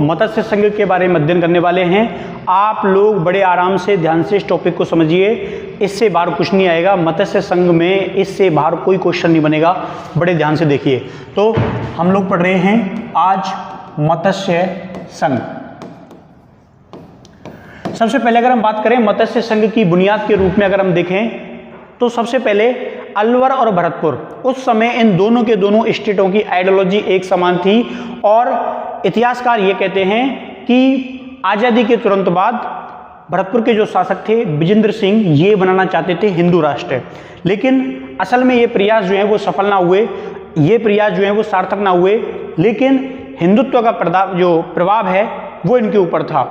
मत्स्य संघ के बारे में अध्ययन करने वाले हैं। आप लोग बड़े आराम से ध्यान से इस टॉपिक को समझिए, इससे बाहर कुछ नहीं आएगा। मत्स्य संघ में इससे बाहर कोई क्वेश्चन नहीं बनेगा, बड़े ध्यान से देखिए। तो हम लोग पढ़ रहे हैं आज मत्स्य संघ। सबसे पहले अगर हम बात करें मत्स्य संघ की बुनियाद के रूप में अगर हम देखें तो सबसे पहले अलवर और भरतपुर, उस समय इन दोनों के दोनों स्टेटों की आइडियोलॉजी एक समान थी और इतिहासकार ये कहते हैं कि आज़ादी के तुरंत बाद भरतपुर के जो शासक थे विजेंद्र सिंह, ये बनाना चाहते थे हिंदू राष्ट्र, लेकिन असल में ये प्रयास जो है वो सफल ना हुए, ये प्रयास जो है वो सार्थक ना हुए, लेकिन हिंदुत्व का जो प्रभाव है वो इनके ऊपर था।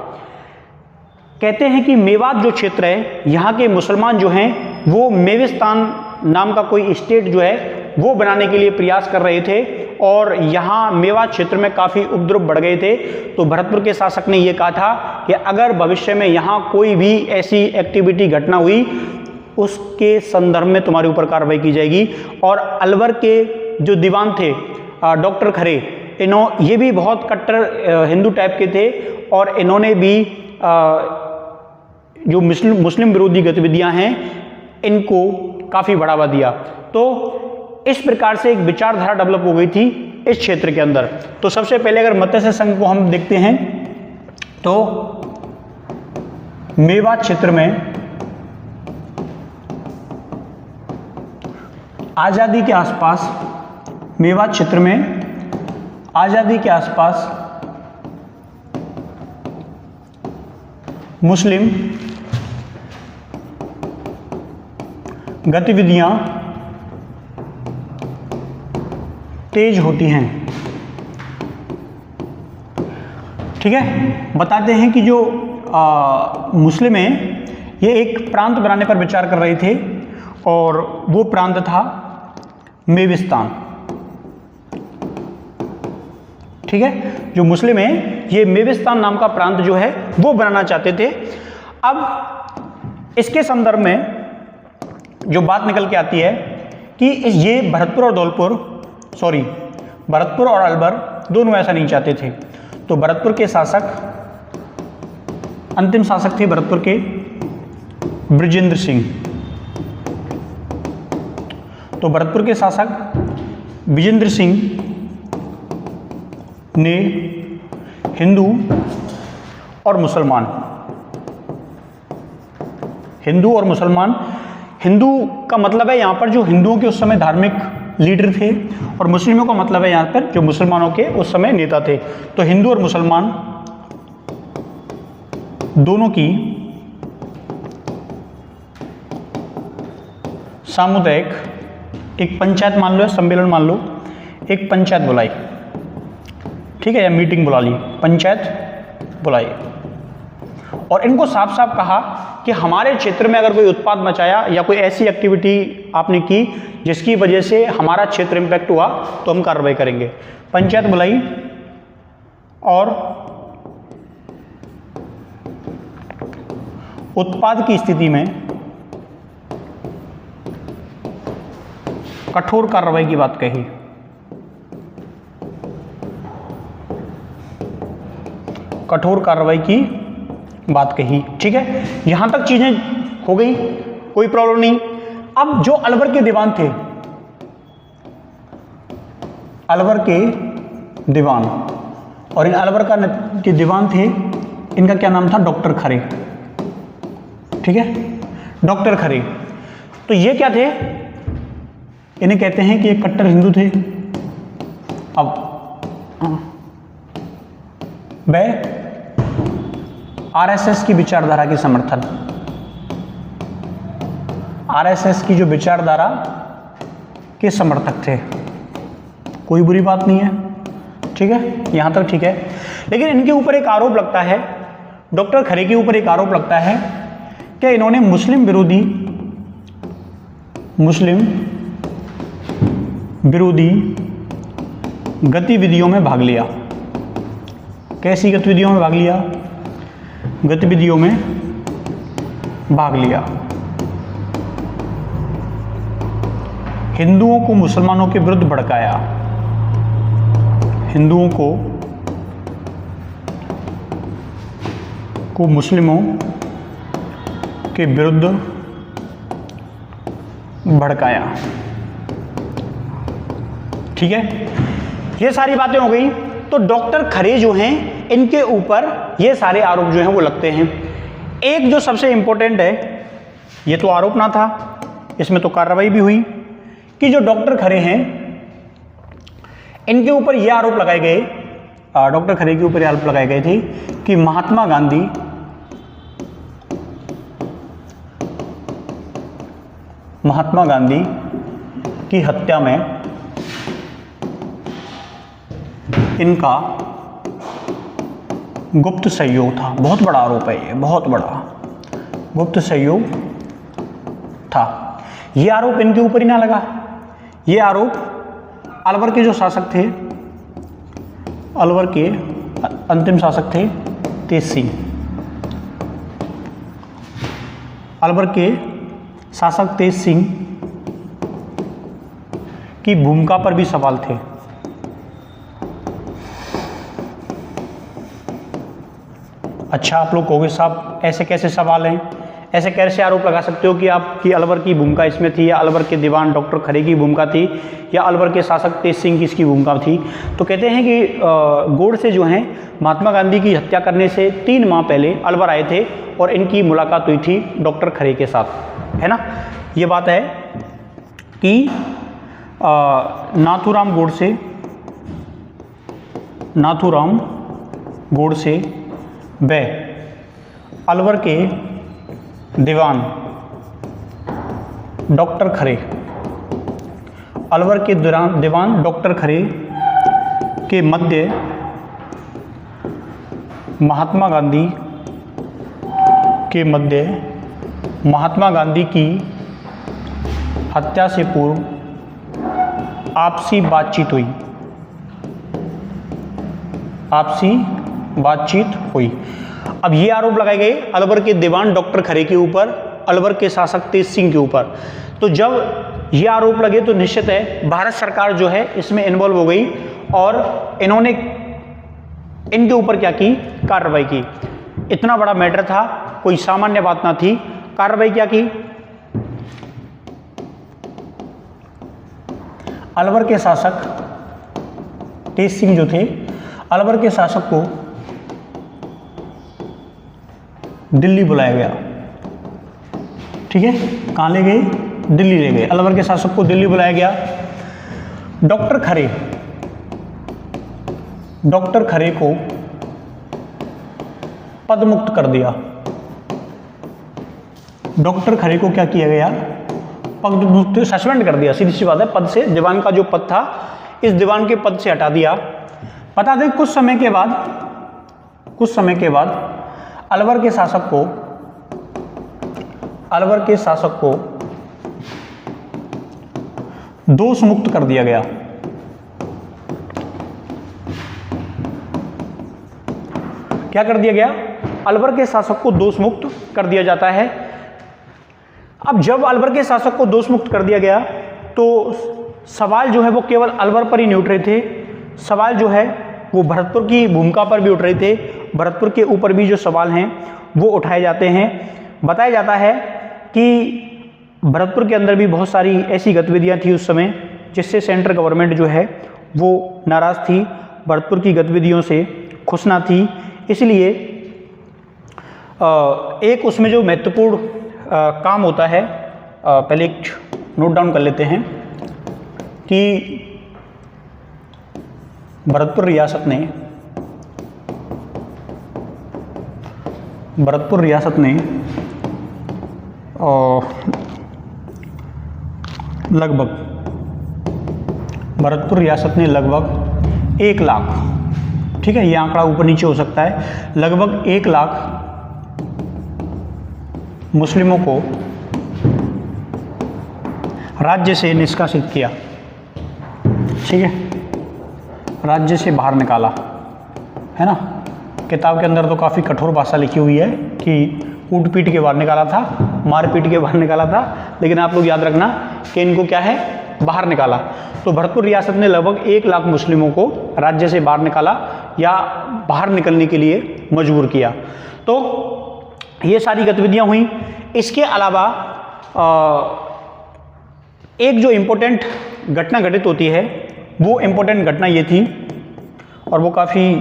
कहते हैं कि मेवात जो क्षेत्र है, यहाँ के मुसलमान जो हैं वो मेविस्तान नाम का कोई स्टेट जो है वो बनाने के लिए प्रयास कर रहे थे और यहाँ मेवात क्षेत्र में काफ़ी उपद्रव बढ़ गए थे। तो भरतपुर के शासक ने ये कहा था कि अगर भविष्य में यहाँ कोई भी ऐसी एक्टिविटी घटना हुई उसके संदर्भ में तुम्हारे ऊपर कार्रवाई की जाएगी। और अलवर के जो दीवान थे डॉक्टर खरे, ये भी बहुत कट्टर हिंदू टाइप के थे और इन्होंने भी जो मुस्लिम विरोधी गतिविधियां हैं इनको काफ़ी बढ़ावा दिया। तो इस प्रकार से एक विचारधारा डेवलप हो गई थी इस क्षेत्र के अंदर। तो सबसे पहले अगर मत्स्य संघ को हम देखते हैं तो मेवात क्षेत्र में आज़ादी के आसपास, मेवात क्षेत्र में आज़ादी के आसपास मुस्लिम गतिविधियां तेज होती हैं। ठीक है, बताते हैं कि जो मुस्लिम हैं ये एक प्रांत बनाने पर विचार कर रहे थे और वो प्रांत था मेविस्तान। ठीक है, जो मुस्लिम हैं ये मेविस्तान नाम का प्रांत जो है वो बनाना चाहते थे। अब इसके संदर्भ में जो बात निकल के आती है कि ये भरतपुर और अलवर दोनों ऐसा नहीं चाहते थे। तो भरतपुर के शासक, अंतिम शासक थे भरतपुर के विजेंद्र सिंह। तो भरतपुर के शासक विजेंद्र सिंह ने हिंदू और मुसलमान, हिंदू का मतलब है यहाँ पर जो हिंदुओं के उस समय धार्मिक लीडर थे और मुस्लिमों का मतलब है यहाँ पर जो मुसलमानों के उस समय नेता थे। तो हिंदू और मुसलमान दोनों की सामुदायिक एक पंचायत मान लो या सम्मेलन मान लो, एक पंचायत बुलाई। ठीक है, या मीटिंग बुला ली, पंचायत बुलाई और इनको साफ साफ कहा कि हमारे क्षेत्र में अगर कोई उत्पाद मचाया या कोई ऐसी एक्टिविटी आपने की जिसकी वजह से हमारा क्षेत्र इम्पैक्ट हुआ तो हम कार्रवाई करेंगे। पंचायत बुलाई और उत्पाद की स्थिति में कठोर कार्रवाई की बात कही। कठोर कार्रवाई की बात कही। ठीक है, यहां तक चीजें हो गई, कोई प्रॉब्लम नहीं। अब जो अलवर के दीवान थे, अलवर के दीवान, और इन अलवर का के दीवान थे, इनका क्या नाम था? डॉक्टर खरे। ठीक है, डॉक्टर खरे। तो ये क्या थे? इन्हें कहते हैं कि ये कट्टर हिंदू थे। अब वह आरएसएस की विचारधारा की समर्थन, आरएसएस की जो विचारधारा के समर्थक थे। कोई बुरी बात नहीं है, ठीक है, यहां तक ठीक है। लेकिन इनके ऊपर एक आरोप लगता है, डॉक्टर खरे के ऊपर एक आरोप लगता है कि इन्होंने मुस्लिम विरोधी गतिविधियों में भाग लिया। कैसी गतिविधियों में भाग लिया? गतिविधियों में भाग लिया। हिंदुओं को मुसलमानों के विरुद्ध भड़काया, हिंदुओं को को मुस्लिमों के विरुद्ध भड़काया। ठीक है, ये सारी बातें हो गई। तो डॉक्टर खरे जो हैं इनके ऊपर ये सारे आरोप जो हैं वो लगते हैं। एक जो सबसे इंपॉर्टेंट है, ये तो आरोप ना था, इसमें तो कार्रवाई भी हुई कि जो डॉक्टर खरे हैं इनके ऊपर ये आरोप लगाए गए, डॉक्टर खरे के ऊपर आरोप लगाए गए थे कि महात्मा गांधी की हत्या में इनका गुप्त सहयोग था। बहुत बड़ा आरोप है ये, बहुत बड़ा गुप्त सहयोग था। ये आरोप इनके ऊपर ही ना लगा, ये आरोप अलवर के जो शासक थे, अलवर के अंतिम शासक थे तेज सिंह, अलवर के शासक तेज सिंह की भूमिका पर भी सवाल थे। अच्छा, आप लोग कहोगे साहब ऐसे कैसे सवाल हैं, ऐसे कैसे आरोप लगा सकते हो कि आपकी अलवर की भूमिका इसमें थी, या अलवर के दीवान डॉक्टर खरे की भूमिका थी, या अलवर के शासक तेज सिंह की इसकी भूमिका थी। तो कहते हैं कि गोडसे जो हैं महात्मा गांधी की हत्या करने से 3 माह पहले अलवर आए थे और इनकी मुलाकात हुई थी डॉक्टर खरे के साथ, है ना। ये बात है कि नाथूराम गोडसे व अलवर के दीवान डॉक्टर खरे, अलवर के दीवान डॉक्टर खरे के मध्य महात्मा गांधी की हत्या से पूर्व आपसी बातचीत हुई। अब ये आरोप लगाए गए अलवर के दीवान डॉक्टर खरे के ऊपर, अलवर के शासक तेज सिंह के ऊपर। तो जब ये आरोप लगे तो निश्चित है भारत सरकार जो है इसमें इन्वॉल्व हो गई और इन्होंने इनके ऊपर क्या की, कार्रवाई की। इतना बड़ा मैटर था, कोई सामान्य बात ना थी। कार्रवाई क्या की, अलवर के शासक तेज सिंह जो थे, अलवर के शासक को दिल्ली बुलाया गया। ठीक है, कहाँ ले गए, दिल्ली ले गए। अलवर के शासक को दिल्ली बुलाया गया। डॉक्टर खरे को पदमुक्त कर दिया। डॉक्टर खरे को क्या किया गया, पदमुक्त, सस्पेंड कर दिया। सीधी सी बात है, पद से, दीवान का जो पद था इस दीवान के पद से हटा दिया। बता दें कुछ समय के बाद अलवर के शासक को दोष मुक्त कर दिया गया। क्या कर दिया गया, अलवर के शासक को दोष मुक्त कर दिया जाता है। अब जब अलवर के शासक को दोष मुक्त कर दिया गया तो सवाल जो है वो केवल अलवर पर ही नहीं उठ रहे थे, सवाल जो है वो भरतपुर की भूमिका पर भी उठ रहे थे। भरतपुर के ऊपर भी जो सवाल हैं वो उठाए जाते हैं। बताया जाता है कि भरतपुर के अंदर भी बहुत सारी ऐसी गतिविधियां थी उस समय जिससे सेंट्रल गवर्नमेंट जो है वो नाराज़ थी, भरतपुर की गतिविधियों से खुश ना थी। इसलिए एक उसमें जो महत्वपूर्ण काम होता है, पहले एक नोट डाउन कर लेते हैं कि भरतपुर रियासत ने लगभग 1 लाख, ठीक है, ये आंकड़ा ऊपर नीचे हो सकता है, लगभग 1 लाख मुस्लिमों को राज्य से निष्कासित किया। ठीक है, राज्य से बाहर निकाला, है ना। किताब के अंदर तो काफ़ी कठोर भाषा लिखी हुई है कि कूट पीट के बाहर निकाला था, मार पीट के बाहर निकाला था, लेकिन आप लोग याद रखना कि इनको क्या है, बाहर निकाला। तो भरतपुर रियासत ने लगभग 1 लाख मुस्लिमों को राज्य से बाहर निकाला या बाहर निकलने के लिए मजबूर किया। तो ये सारी गतिविधियां हुई। इसके अलावा एक जो इम्पोर्टेंट घटना घटित होती है, वो इम्पोर्टेंट घटना ये थी, और वो काफ़ी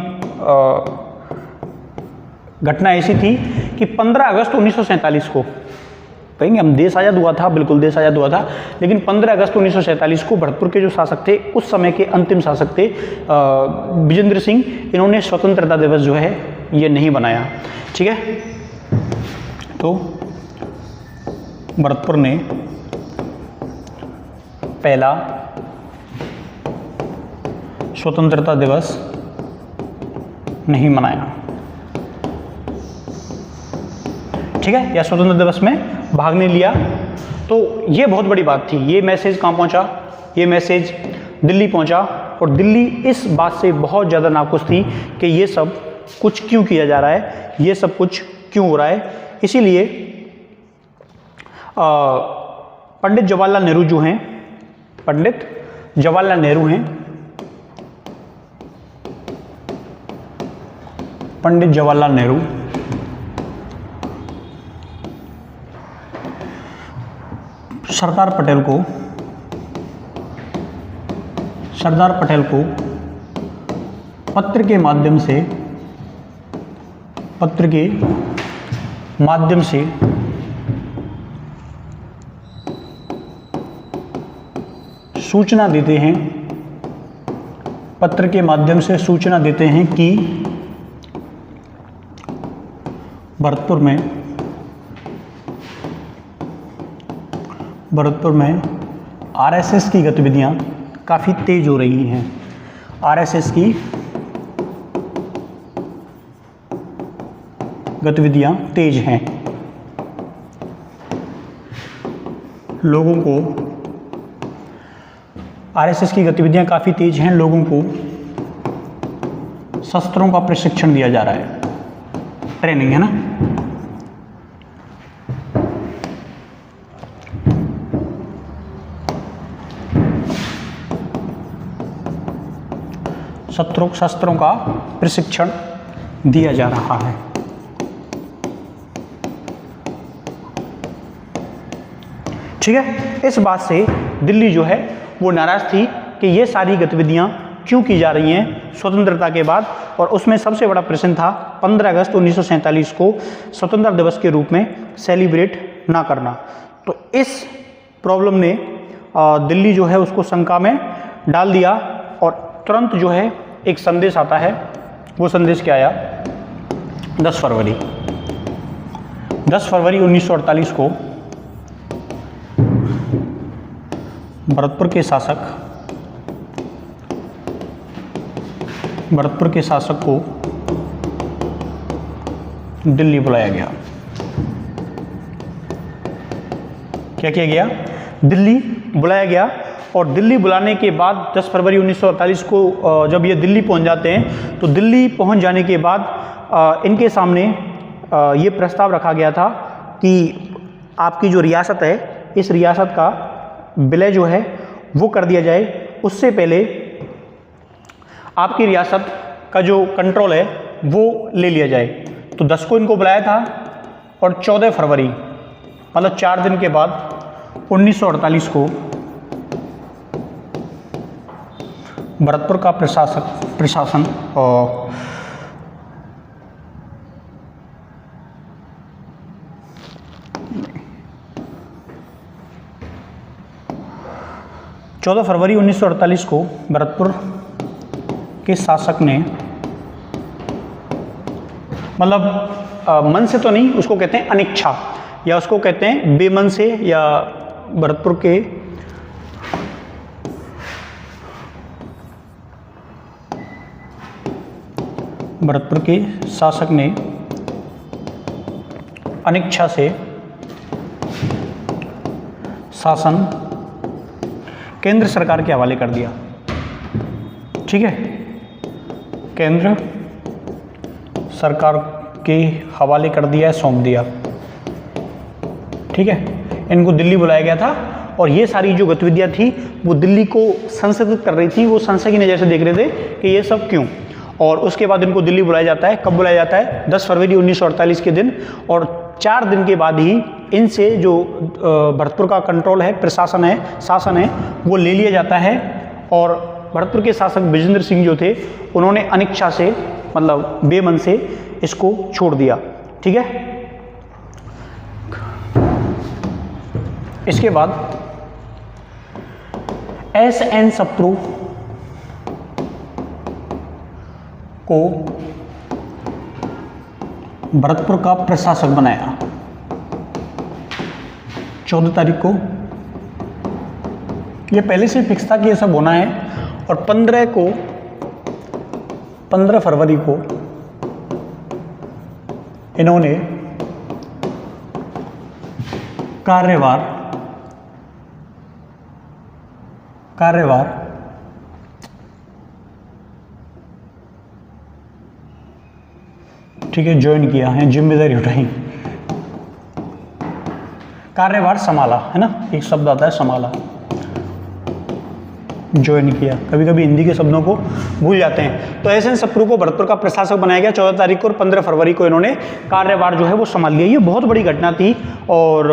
घटना ऐसी थी कि 15 अगस्त 1947 को, कहेंगे हम देश आज़ाद हुआ था, बिल्कुल देश आज़ाद हुआ था, लेकिन 15 अगस्त 1947 को भरतपुर के जो शासक थे, उस समय के अंतिम शासक थे विजेंद्र सिंह, इन्होंने स्वतंत्रता दिवस जो है ये नहीं बनाया। ठीक है, तो भरतपुर ने पहला स्वतंत्रता दिवस नहीं मनाया। ठीक है, या स्वतंत्रता दिवस में भाग नहीं लिया। तो ये बहुत बड़ी बात थी। ये मैसेज कहाँ पहुंचा? ये मैसेज दिल्ली पहुंचा, और दिल्ली इस बात से बहुत ज़्यादा नाखुश थी कि ये सब कुछ क्यों किया जा रहा है, ये सब कुछ क्यों हो रहा है। इसीलिए पंडित जवाहरलाल नेहरू जो हैं, पंडित जवाहरलाल नेहरू हैं, पंडित जवाहरलाल नेहरू सरदार पटेल को पत्र के माध्यम से सूचना देते हैं, पत्र के माध्यम से सूचना देते हैं कि भरतपुर में आरएसएस की गतिविधियां काफ़ी तेज हो रही हैं। आरएसएस की गतिविधियां तेज हैं, लोगों को आरएसएस की गतिविधियां काफ़ी तेज हैं, लोगों को शस्त्रों का प्रशिक्षण दिया जा रहा है, ट्रेनिंग है ना। शस्त्रों का प्रशिक्षण दिया जा रहा है। ठीक है, इस बात से दिल्ली जो है वो नाराज थी कि ये सारी गतिविधियां क्यों की जा रही हैं स्वतंत्रता के बाद। और उसमें सबसे बड़ा प्रश्न था 15 अगस्त 1947 को स्वतंत्रता दिवस के रूप में सेलिब्रेट ना करना। तो इस प्रॉब्लम ने दिल्ली जो है उसको शंका में डाल दिया, और तुरंत जो है एक संदेश आता है। वो संदेश क्या आया? 10 फरवरी 1948 को भरतपुर के शासक को दिल्ली बुलाया गया। क्या किया गया? दिल्ली बुलाया गया। और दिल्ली बुलाने के बाद 10 फरवरी 1948 को जब ये दिल्ली पहुंच जाते हैं, तो दिल्ली पहुंच जाने के बाद इनके सामने ये प्रस्ताव रखा गया था कि आपकी जो रियासत है, इस रियासत का विलय जो है वो कर दिया जाए। उससे पहले आपकी रियासत का जो कंट्रोल है वो ले लिया जाए। तो 10 को इनको बुलाया था, और 14 फरवरी मतलब 4 दिन के बाद 1948 को भरतपुर का प्रशासन और 14 फरवरी 1948 को भरतपुर के शासक ने, मतलब मन से तो नहीं, उसको कहते हैं अनिच्छा, या उसको कहते हैं बेमन से, या भरतपुर के शासक ने अनिच्छा से शासन केंद्र सरकार के हवाले कर दिया। ठीक है, केंद्र सरकार के हवाले कर दिया, सौंप दिया। ठीक है, इनको दिल्ली बुलाया गया था, और ये सारी जो गतिविधियां थी वो दिल्ली को संशोधित कर रही थी। वो संशय की नज़र से देख रहे थे कि ये सब क्यों। और उसके बाद इनको दिल्ली बुलाया जाता है। कब बुलाया जाता है? 10 फरवरी 1948 के दिन। और 4 दिन के बाद ही इनसे जो भरतपुर का कंट्रोल है, प्रशासन है, शासन है, वो ले लिया जाता है। और भरतपुर के शासक विजेंद्र सिंह जो थे, उन्होंने अनिच्छा से, मतलब बेमन से इसको छोड़ दिया। ठीक है। इसके बाद एस.एन. सप्रू को भरतपुर का प्रशासक बनाया 14 तारीख को। ये पहले से फिक्स था कि ये सब होना है। और 15 फरवरी को इन्होंने कार्यभार ठीक है ज्वाइन किया है, जिम्मेदारी उठाई, कार्यभार संभाला, है ना, एक शब्द आता है संभाला, ज्वाइन किया। कभी कभी हिंदी के शब्दों को भूल जाते हैं। तो एस.एन. सप्रू को भरतपुर का प्रशासक बनाया गया 14 तारीख को, और 15 फरवरी को इन्होंने कार्यभार जो है वो संभाल लिया। ये बहुत बड़ी घटना थी। और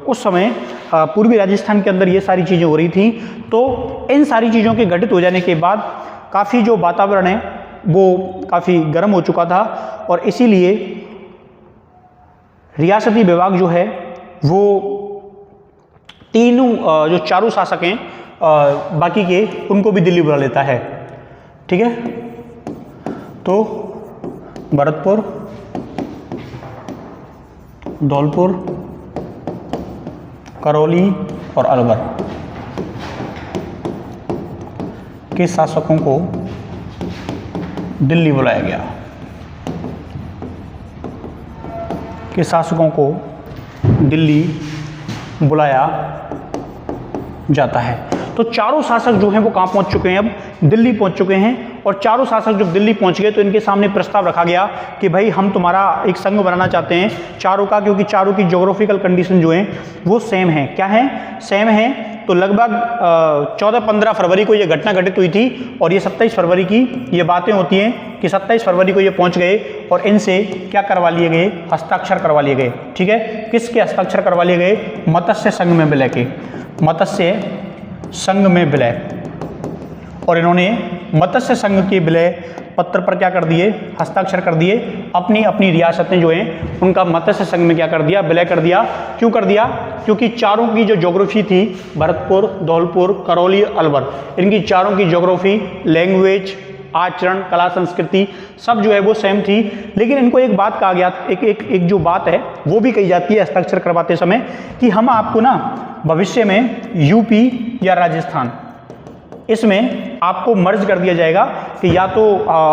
उस समय पूर्वी राजस्थान के अंदर ये सारी चीज़ें हो रही थी। तो इन सारी चीज़ों के घटित हो जाने के बाद काफ़ी जो वातावरण है वो काफ़ी गर्म हो चुका था। और इसीलिए रियासती विभाग जो है वो तीनों जो चारों शासक हैं बाकी के, उनको भी दिल्ली बुला लेता है। ठीक है। तो भरतपुर, धौलपुर, करौली और अलवर के शासकों को दिल्ली बुलाया गया, के शासकों को दिल्ली बुलाया जाता है। तो चारों शासक जो हैं वो कहाँ पहुँच चुके हैं? अब दिल्ली पहुँच चुके हैं। और चारों शासक जब दिल्ली पहुँच गए तो इनके सामने प्रस्ताव रखा गया कि भाई हम तुम्हारा एक संघ बनाना चाहते हैं चारों का, क्योंकि चारों की ज्योग्राफिकल कंडीशन जो है वो सेम है। क्या है? सेम है। तो लगभग 14-15 फरवरी को ये घटना घटित हुई थी। और ये 27 फरवरी की ये बातें होती हैं कि 27 फरवरी को ये पहुँच गए और इनसे क्या करवा लिए गए? हस्ताक्षर करवा लिए गए। ठीक है। किसके हस्ताक्षर करवा लिए गए? मत्स्य संघ में विलय के, मत्स्य संघ में विलय। और इन्होंने मत्स्य संघ के विलय पत्र पर क्या कर दिए? हस्ताक्षर कर दिए। अपनी अपनी रियासतें जो हैं उनका मत्स्य संघ में क्या कर दिया? विलय कर दिया। क्यों कर दिया? क्योंकि चारों की जो ज्योग्राफी थी, भरतपुर, धौलपुर, करौली, अलवर, इनकी चारों की ज्योग्राफी, लैंग्वेज, आचरण, कला, संस्कृति सब जो है वो सेम थी। लेकिन इनको एक बात कहा गया, एक जो बात है वो भी कही जाती है हस्ताक्षर करवाते समय कि हम आपको ना भविष्य में यूपी या राजस्थान, इसमें आपको मर्ज कर दिया जाएगा कि या तो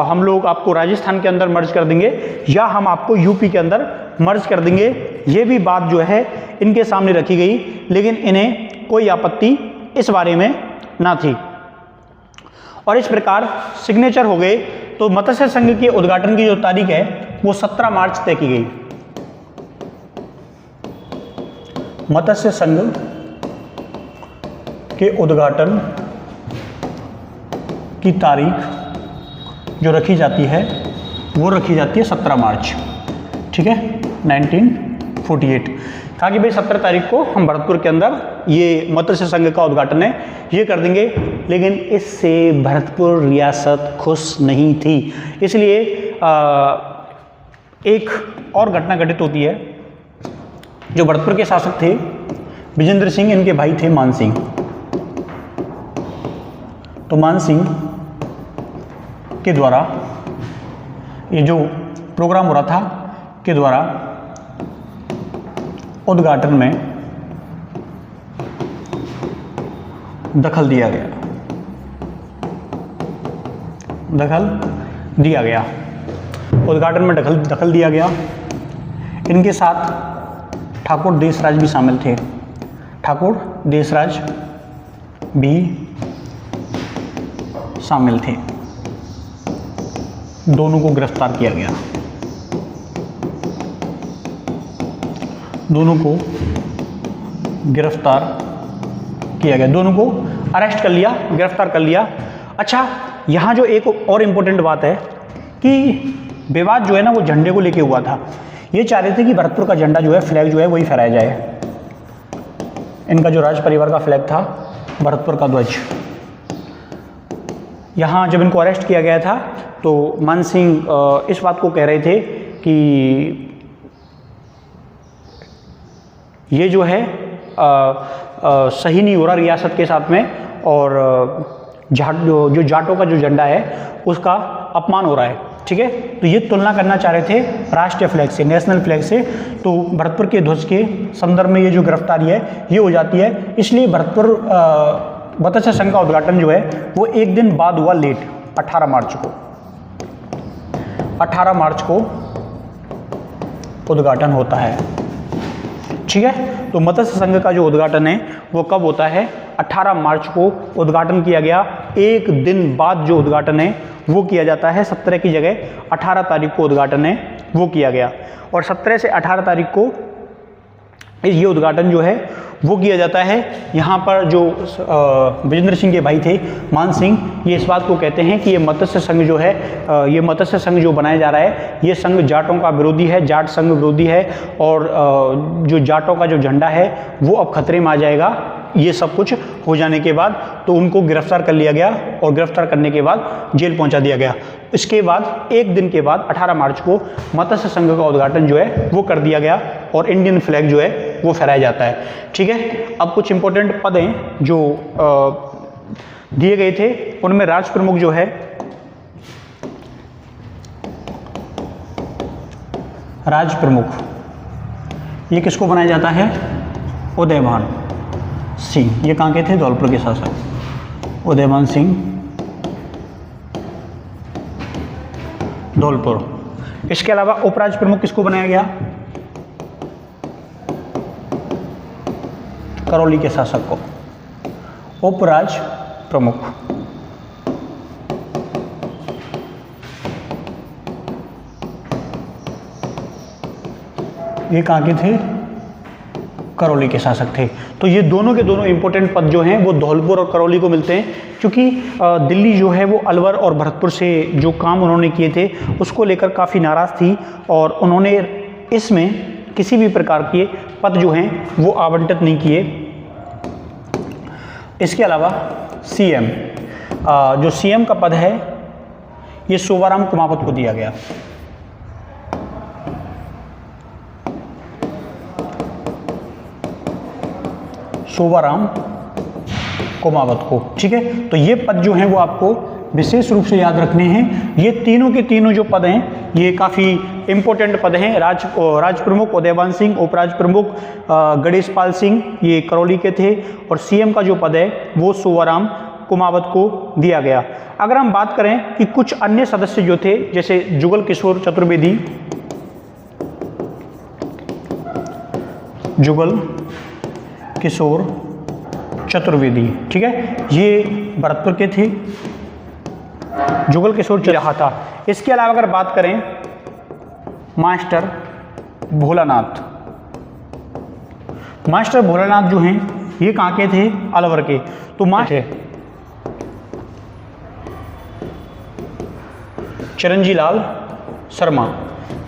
हम लोग आपको राजस्थान के अंदर मर्ज कर देंगे या हम आपको यूपी के अंदर मर्ज कर देंगे। ये भी बात जो है इनके सामने रखी गई, लेकिन इन्हें कोई आपत्ति इस बारे में ना थी। और इस प्रकार सिग्नेचर हो गए। तो मत्स्य संघ के उद्घाटन की जो तारीख है वो 17 मार्च तय की गई। मत्स्य संघ के उद्घाटन की तारीख जो रखी जाती है वो रखी जाती है 17 मार्च। ठीक है, 1948। कहा कि भाई 17 तारीख को हम भरतपुर के अंदर ये मत्स्य संघ का उद्घाटन है, ये कर देंगे। लेकिन इससे भरतपुर रियासत खुश नहीं थी। इसलिए एक और घटना घटित होती है। जो भरतपुर के शासक थे विजेंद्र सिंह, इनके भाई थे मान सिंह। तो मान सिंह के द्वारा ये जो प्रोग्राम हो रहा था के द्वारा उद्घाटन में दखल दिया गया, उद्घाटन में दखल दिया गया। इनके साथ ठाकुर देशराज भी शामिल थे। ठाकुर देशराज भी शामिल थे। दोनों को गिरफ्तार किया गया। दोनों को गिरफ्तार किया गया, दोनों को अरेस्ट कर लिया, गिरफ्तार कर लिया। अच्छा, यहाँ जो एक और इम्पोर्टेंट बात है कि विवाद जो है ना वो झंडे को लेके हुआ था। ये चाह रहे थे कि भरतपुर का झंडा जो है, फ्लैग जो है वही फहराया जाए। इनका जो राज परिवार का फ्लैग था भरतपुर का ध्वज। यहाँ जब इनको अरेस्ट किया गया था तो मान सिंह इस बात को कह रहे थे कि ये जो है सही नहीं हो रहा रियासत के साथ में, और जो जाटों का जो झंडा है उसका अपमान हो रहा है, ठीक है। तो ये तुलना करना चाह रहे थे राष्ट्रीय फ्लैग से, नेशनल फ्लैग से। तो भरतपुर के ध्वज के संदर्भ में ये जो गिरफ्तारी है ये हो जाती है। इसलिए भरतपुर मत्स्य संघ का उद्घाटन जो है वो एक दिन बाद हुआ, लेट 18 मार्च को उद्घाटन होता है, ठीक है। तो मत्स्य संघ का जो उद्घाटन है वो कब होता है? 18 मार्च को उद्घाटन किया गया। एक दिन बाद जो उद्घाटन है वो किया जाता है। 17 की जगह 18 तारीख को उद्घाटन है वो किया गया, और 17 से 18 तारीख को ये उद्घाटन जो है वो किया जाता है। यहाँ पर जो विजेंद्र सिंह के भाई थे मान सिंह, ये इस बात को कहते हैं कि ये मत्स्य संघ जो है, ये मत्स्य संघ जो बनाया जा रहा है ये संघ जाटों का विरोधी है, जाट संघ विरोधी है, और जो जाटों का जो झंडा है वो अब खतरे में आ जाएगा। ये सब कुछ हो जाने के बाद तो उनको गिरफ्तार कर लिया गया, और गिरफ्तार करने के बाद जेल पहुंचा दिया गया। इसके बाद एक दिन के बाद 18 मार्च को मत्स्य संघ का उद्घाटन जो है वो कर दिया गया, और इंडियन फ्लैग जो है वो फहराया जाता है, ठीक है। अब कुछ इंपॉर्टेंट पद हैं जो दिए गए थे, उनमें राज प्रमुख जो है, राज प्रमुख ये किसको बनाया जाता है? उदयभान सिंह। ये कहाँ के थे? धौलपुर के शासक उदयभान सिंह धौलपुर। इसके अलावा उपराज प्रमुख किसको बनाया गया? करौली के शासक को उपराज प्रमुख। ये कहाँ के थे? करौली के शासक थे। तो ये दोनों के दोनों इंपॉर्टेंट पद जो हैं वो धौलपुर और करौली को मिलते हैं, क्योंकि दिल्ली जो है वो अलवर और भरतपुर से जो काम उन्होंने किए थे उसको लेकर काफ़ी नाराज़ थी, और उन्होंने इसमें किसी भी प्रकार के पद जो हैं वो आवंटित नहीं किए। इसके अलावा सीएम, जो सीएम का पद है ये शोभाराम कुमावत को दिया गया। शोभाराम कुमावत को, ठीक है। तो ये पद जो हैं वो आपको विशेष रूप से याद रखने हैं। ये तीनों के तीनों जो पद हैं ये काफ़ी इंपॉर्टेंट पद हैं। राज प्रमुख उदयभान सिंह, उपराज प्रमुख गणेश पाल सिंह ये करौली के थे, और सीएम का जो पद है वो शोभाराम कुमावत को दिया गया। अगर हम बात करें कि कुछ अन्य सदस्य जो थे, जैसे जुगल किशोर चतुर्वेदी, जुगल किशोर चतुर्वेदी, ठीक है, ये भरतपुर के थे। जुगल किशोर रहा था। इसके अलावा अगर बात करें मास्टर भोलानाथ, मास्टर भोलानाथ जो हैं ये कहाँ के थे? अलवर के। तो मास्टर चिरंजी लाल शर्मा,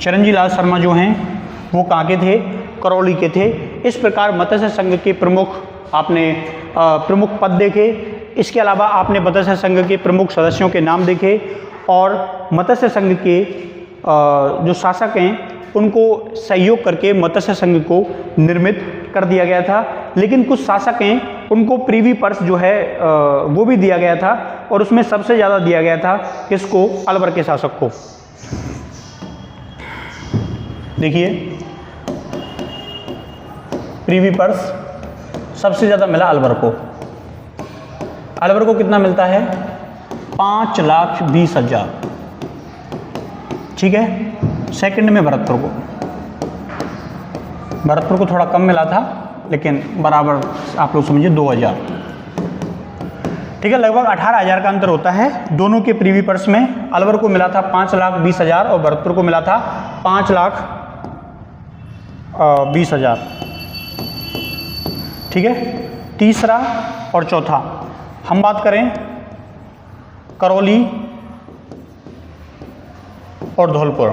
चिरंजी लाल शर्मा जो हैं वो कहाँ के थे? करौली के थे। इस प्रकार मत्स्य संघ के प्रमुख आपने प्रमुख पद देखे। इसके अलावा आपने मत्स्य संघ के प्रमुख सदस्यों के नाम देखे, और मत्स्य संघ के जो शासक हैं उनको सहयोग करके मत्स्य संघ को निर्मित कर दिया गया था। लेकिन कुछ शासक हैं उनको प्रीवी पर्स जो है वो भी दिया गया था, और उसमें सबसे ज़्यादा दिया गया था किसको? अलवर के शासक को। देखिए प्रीवी पर्स सबसे ज़्यादा मिला अलवर को। अलवर को कितना मिलता है? 5,20,000, ठीक है। सेकंड में भरतपुर को, भरतपुर को थोड़ा कम मिला था, लेकिन बराबर आप लोग समझिए 2,000, ठीक है। लगभग 18,000 का अंतर होता है दोनों के प्रीवी पर्स में। अलवर को मिला था 5,20,000 और भरतपुर को मिला था 5,20,000, ठीक है। तीसरा और चौथा हम बात करें करौली और धौलपुर।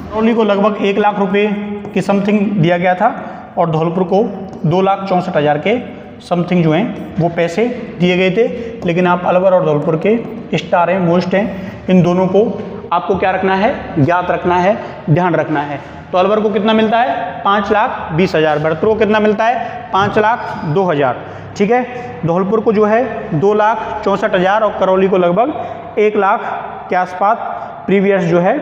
करौली को लगभग 1 लाख रुपए की समथिंग दिया गया था और धौलपुर को 2,64,000 के समथिंग जो हैं वो पैसे दिए गए थे। लेकिन आप अलवर और धौलपुर के स्टार हैं, मोस्ट हैं, इन दोनों को आपको क्या रखना है, ज्ञात रखना है, ध्यान रखना है। तो अलवर को कितना मिलता है 5,20,000, भरतपुर को कितना मिलता है 5,02,000, ठीक है। धौलपुर को जो है 2,64,000 और करौली को लगभग 1 लाख के आसपास प्रीवियस जो है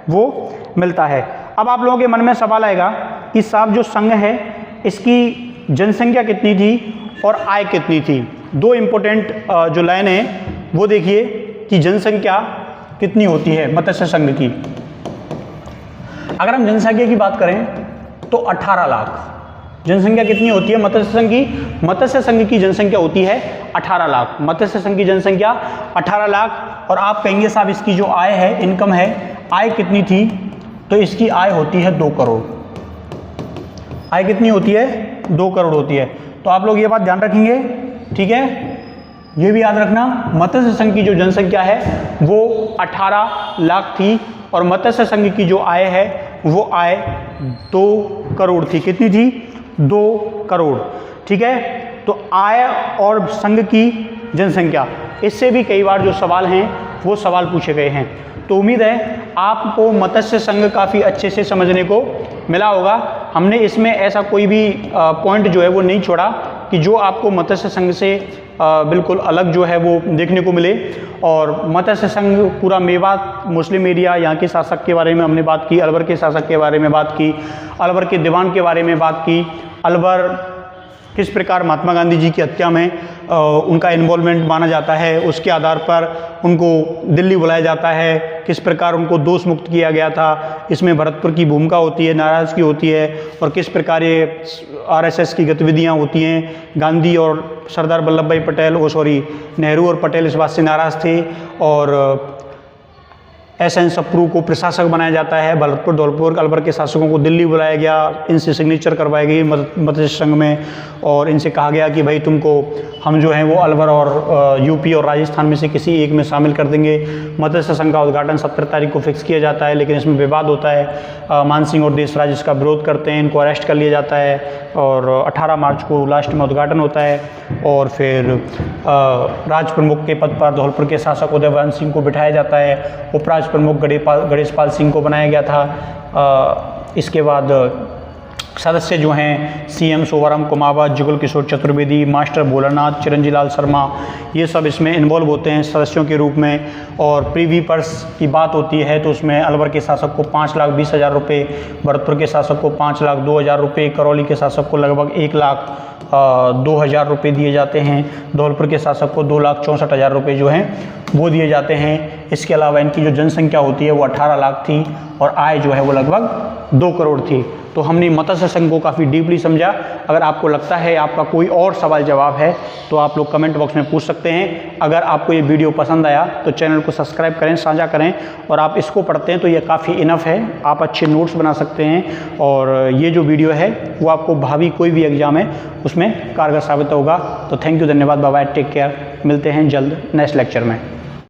वो मिलता है। अब आप लोगों के मन में सवाल आएगा कि साहब जो संघ है इसकी जनसंख्या कितनी थी और आय कितनी थी। दो इम्पोर्टेंट जो लाइन है वो देखिए कि जनसंख्या कितनी होती है मत्स्य संघ की। अगर हम जनसंख्या की बात करें तो 18 लाख जनसंख्या कितनी होती है मत्स्य संघ की। मत्स्य संघ की जनसंख्या होती है 18 लाख, मत्स्य संघ की जनसंख्या 18 लाख। और आप कहेंगे साहब इसकी जो आय है, इनकम है, आय कितनी थी, तो इसकी आय होती है 2 करोड़। आय कितनी होती है 2 करोड़ होती है। तो आप लोग ये बात ध्यान रखेंगे, ठीक है। ये भी याद रखना मत्स्य संघ की जो जनसंख्या है वो 18 लाख थी और मत्स्य संघ की जो आय है वो आय 2 करोड़ थी। कितनी थी 2 करोड़, ठीक है। तो आय और संघ की जनसंख्या, इससे भी कई बार जो सवाल हैं वो सवाल पूछे गए हैं। तो उम्मीद है आपको मत्स्य संघ काफ़ी अच्छे से समझने को मिला होगा। हमने इसमें ऐसा कोई भी पॉइंट जो है वो नहीं छोड़ा कि जो आपको मत्स्य संघ से बिल्कुल अलग जो है वो देखने को मिले। और मत्स्य संघ पूरा मेवात मुस्लिम एरिया, यहाँ के शासक के बारे में हमने बात की, अलवर के शासक के बारे में बात की, अलवर के दीवान के बारे में बात की, अलवर किस प्रकार महात्मा गांधी जी की हत्या में उनका इन्वॉल्वमेंट माना जाता है, उसके आधार पर उनको दिल्ली बुलाया जाता है, किस प्रकार उनको दोष मुक्त किया गया था, इसमें भरतपुर की भूमिका होती है, नाराज़गी होती है, और किस प्रकार ये आरएसएस की गतिविधियां होती हैं। गांधी और सरदार वल्लभ भाई पटेल नेहरू और पटेल इस बात से नाराज़ थे और एसएन सप्रू को प्रशासक बनाया जाता है। भरतपुर धौलपुर अलवर के शासकों को दिल्ली बुलाया गया, इनसे सिग्नेचर करवाई गई मत्स्य संघ में और इनसे कहा गया कि भाई तुमको हम जो है वो अलवर और यूपी और राजस्थान में से किसी एक में शामिल कर देंगे। मत्स्य संघ का उद्घाटन 17 तारीख को फिक्स किया जाता है, लेकिन इसमें विवाद होता है। मान सिंह और देशराज इसका विरोध करते हैं, इनको अरेस्ट कर लिया जाता है और 18 मार्च को लास्ट में उद्घाटन होता है। और फिर राज प्रमुख के पद पर धौलपुर के शासक उदयवान सिंह को बिठाया जाता है, उपराज प्रमुख गणेशपाल सिंह को बनाया गया था। इसके बाद सदस्य जो हैं सीएम सोवाराम कुमावत, जुगल किशोर चतुर्वेदी, मास्टर भोलानाथ, चिरंजीलाल शर्मा, ये सब इसमें इन्वॉल्व होते हैं सदस्यों के रूप में। और प्रीवी पर्स की बात होती है तो उसमें अलवर के शासक को 5,20,000 रुपये, भरतपुर के शासक को 5,02,000 रुपये, करौली के शासक को लगभग 1,02,000 रुपये दिए जाते हैं, धौलपुर के शासक को 2,64,000 रुपये जो हैं वो दिए जाते हैं। इसके अलावा इनकी जो जनसंख्या होती है वो 18 लाख थी और आय जो है वो लगभग 2 करोड़ थी। तो हमने मत्स्य संघ को काफ़ी डीपली समझा। अगर आपको लगता है आपका कोई और सवाल जवाब है तो आप लोग कमेंट बॉक्स में पूछ सकते हैं। अगर आपको ये वीडियो पसंद आया तो चैनल को सब्सक्राइब करें, साझा करें, और आप इसको पढ़ते हैं तो ये काफ़ी इनफ है, आप अच्छे नोट्स बना सकते हैं और ये जो वीडियो है वो आपको भावी कोई भी एग्जाम है उसमें कारगर साबित होगा। तो थैंक यू, धन्यवाद, बाय बाय, टेक केयर, मिलते हैं जल्द नेक्स्ट लेक्चर में।